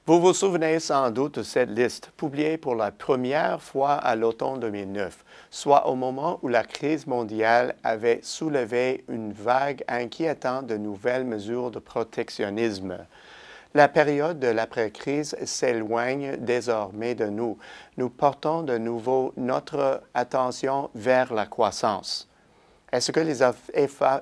Vous vous souvenez sans doute de cette liste, publiée pour la première fois à l'automne 2009, soit au moment où la crise mondiale avait soulevé une vague inquiétante de nouvelles mesures de protectionnisme. La période de l'après-crise s'éloigne désormais de nous. Nous portons de nouveau notre attention vers la croissance. Est-ce que les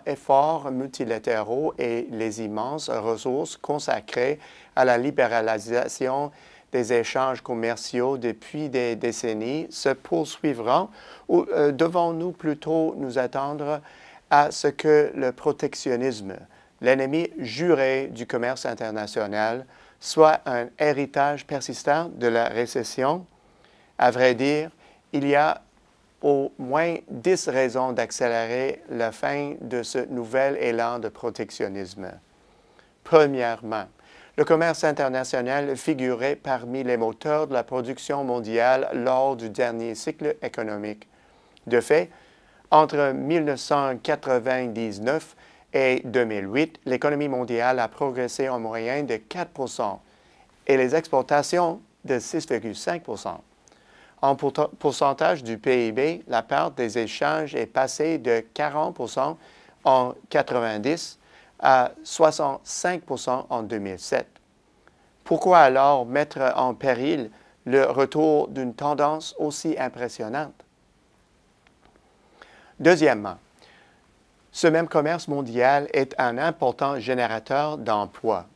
efforts multilatéraux et les immenses ressources consacrées à la libéralisation des échanges commerciaux depuis des décennies se poursuivront ou devons-nous plutôt nous attendre à ce que le protectionnisme, l'ennemi juré du commerce international, soit un héritage persistant de la récession? À vrai dire, il y a au moins 10 raisons d'accélérer la fin de ce nouvel élan de protectionnisme. Premièrement, le commerce international figurait parmi les moteurs de la production mondiale lors du dernier cycle économique. De fait, entre 1999 et 2008, l'économie mondiale a progressé en moyenne de 4 % et les exportations de 6,5 %. En pourcentage du PIB, la part des échanges est passée de 40 % en 1990 à 65 % en 2007. Pourquoi alors mettre en péril le retour d'une tendance aussi impressionnante? Deuxièmement, ce même commerce mondial est un important générateur d'emplois.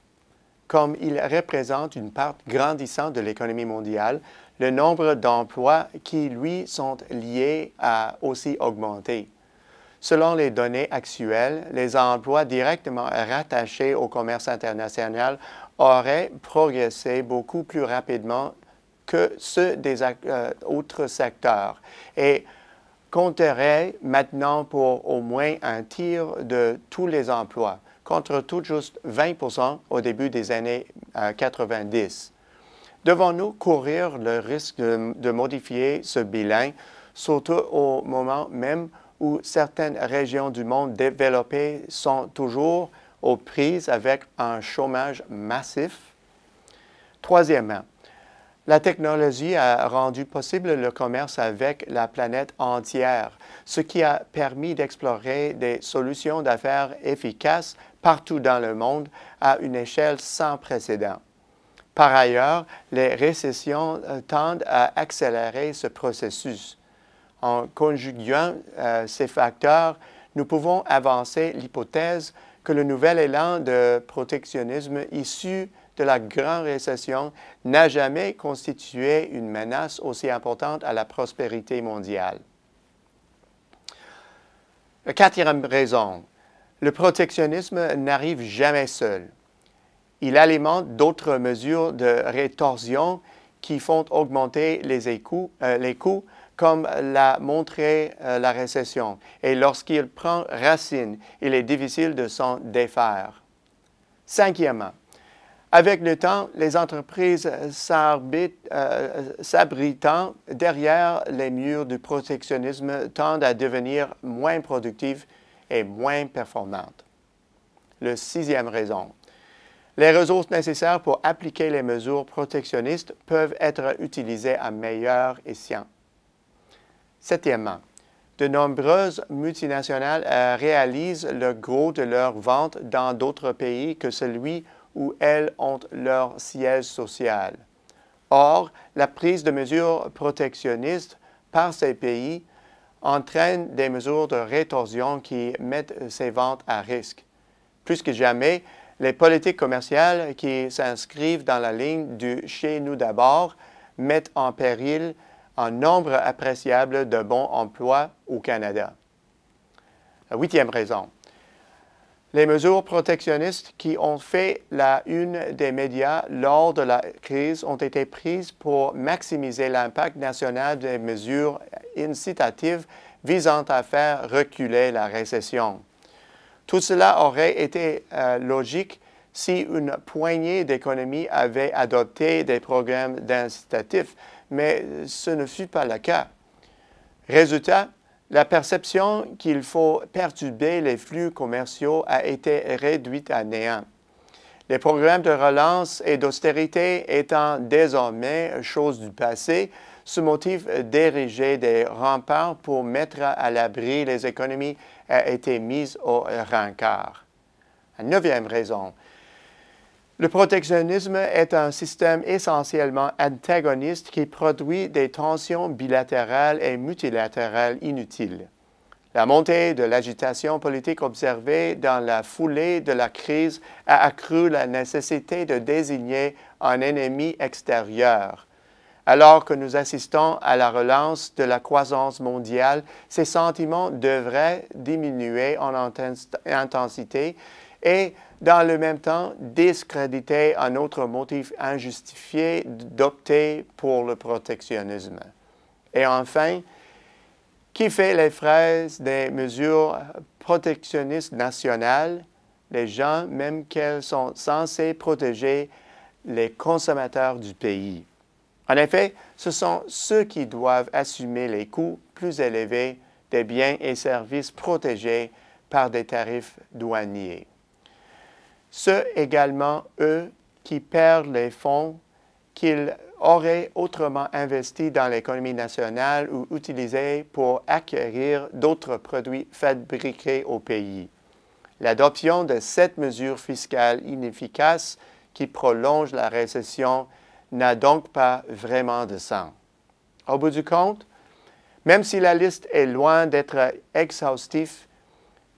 Comme il représente une part grandissante de l'économie mondiale, le nombre d'emplois qui lui sont liés a aussi augmenté. Selon les données actuelles, les emplois directement rattachés au commerce international auraient progressé beaucoup plus rapidement que ceux des autres secteurs et compteraient maintenant pour au moins un tiers de tous les emplois, contre tout juste 20 % au début des années 90. Devons-nous courir le risque de modifier ce bilan, surtout au moment même où certaines régions du monde développé sont toujours aux prises avec un chômage massif? Troisièmement, la technologie a rendu possible le commerce avec la planète entière, ce qui a permis d'explorer des solutions d'affaires efficaces partout dans le monde à une échelle sans précédent. Par ailleurs, les récessions tendent à accélérer ce processus. En conjuguant ces facteurs, nous pouvons avancer l'hypothèse que le nouvel élan de protectionnisme issu de la grande récession n'a jamais constitué une menace aussi importante à la prospérité mondiale. La quatrième raison, le protectionnisme n'arrive jamais seul. Il alimente d'autres mesures de rétorsion qui font augmenter les coûts, comme l'a montré la récession. Et lorsqu'il prend racine, il est difficile de s'en défaire. Cinquièmement, avec le temps, les entreprises s'abritant derrière les murs du protectionnisme tendent à devenir moins productives et moins performantes. La sixième raison, les ressources nécessaires pour appliquer les mesures protectionnistes peuvent être utilisées à meilleur escient. Septièmement, de nombreuses multinationales réalisent le gros de leurs ventes dans d'autres pays que celui où elles ont leur siège social. Or, la prise de mesures protectionnistes par ces pays entraîne des mesures de rétorsion qui mettent ces ventes à risque. Plus que jamais, les politiques commerciales qui s'inscrivent dans la ligne du « chez nous d'abord » mettent en péril un nombre appréciable de bons emplois au Canada. La huitième raison, les mesures protectionnistes qui ont fait la une des médias lors de la crise ont été prises pour maximiser l'impact national des mesures incitatives visant à faire reculer la récession. Tout cela aurait été logique si une poignée d'économies avait adopté des programmes d'incitatifs, mais ce ne fut pas le cas. Résultat, la perception qu'il faut perturber les flux commerciaux a été réduite à néant. Les programmes de relance et d'austérité étant désormais chose du passé, ce motif d'ériger des remparts pour mettre à l'abri les économies a été mis au rencard. La neuvième raison. Le protectionnisme est un système essentiellement antagoniste qui produit des tensions bilatérales et multilatérales inutiles. La montée de l'agitation politique observée dans la foulée de la crise a accru la nécessité de désigner un ennemi extérieur. Alors que nous assistons à la relance de la croissance mondiale, ces sentiments devraient diminuer en intensité et, dans le même temps, discréditer un autre motif injustifié d'opter pour le protectionnisme. Et enfin, qui fait les frais des mesures protectionnistes nationales? Les gens, même qu'elles sont censées protéger les consommateurs du pays. En effet, ce sont ceux qui doivent assumer les coûts plus élevés des biens et services protégés par des tarifs douaniers. Ceux également, eux, qui perdent les fonds qu'ils auraient autrement investis dans l'économie nationale ou utilisés pour acquérir d'autres produits fabriqués au pays. L'adoption de cette mesure fiscale inefficace qui prolonge la récession n'a donc pas vraiment de sens. Au bout du compte, même si la liste est loin d'être exhaustive,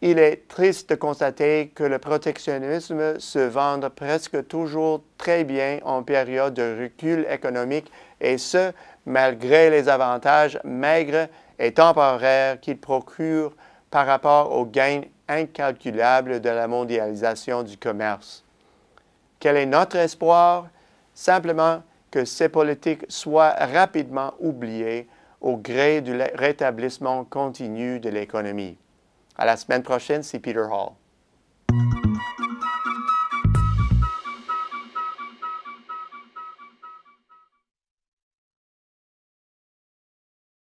il est triste de constater que le protectionnisme se vend presque toujours très bien en période de recul économique et ce, malgré les avantages maigres et temporaires qu'il procure par rapport aux gains incalculables de la mondialisation du commerce. Quel est notre espoir? Simplement que ces politiques soient rapidement oubliées au gré du rétablissement continu de l'économie. À la semaine prochaine, c'est Peter Hall.